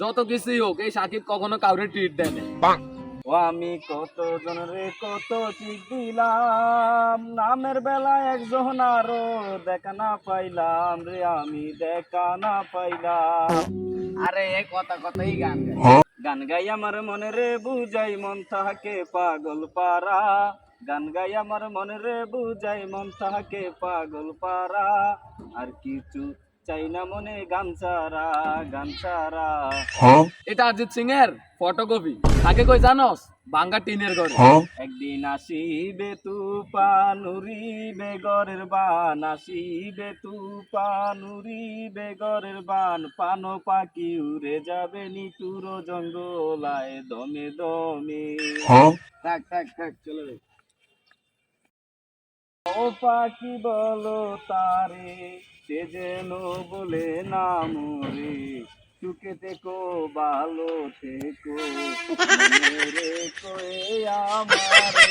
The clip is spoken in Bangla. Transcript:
যত কিছুই হোক এই সাকিব কখনো কাউরে ট্রিট দেয় না। ও আমি কত জনরে কত চিট দিলাম, নামের বেলায় একজন আরো দেখা না পাইলাম রে, আমি দেখা না পাইলাম। আরে এই কথা কথাই গান গাই, গান গাই আমার মনে রে বুঝাই মন তাহাকে পাগল পারা, গান গাই আমার মনে রে বুঝাই মন তাহাকে পাগল পারা, আর কিছু চাই না মনে গান ছাড়া, গান ছাড়া। এটা অরিজিৎ সিং এর ফটোকপি। তাকে কই জানোস? ভাঙ্গা টিনের ঘরে। একদিন আসিবে তুফান উড়িবে ঘরের বান, আসিবে তুফান উড়িবে ঘরের বান, পানো পাখি উড়ে যাবে নিটুর জঙ্গলায় দমে দমে। থাক থাক থাক চলে যাই। ও পাখি বলো তারে, সে যেন বলে না মরে, সুখে থেকো ভালো থেকো, মনে রেখো এ আমারে।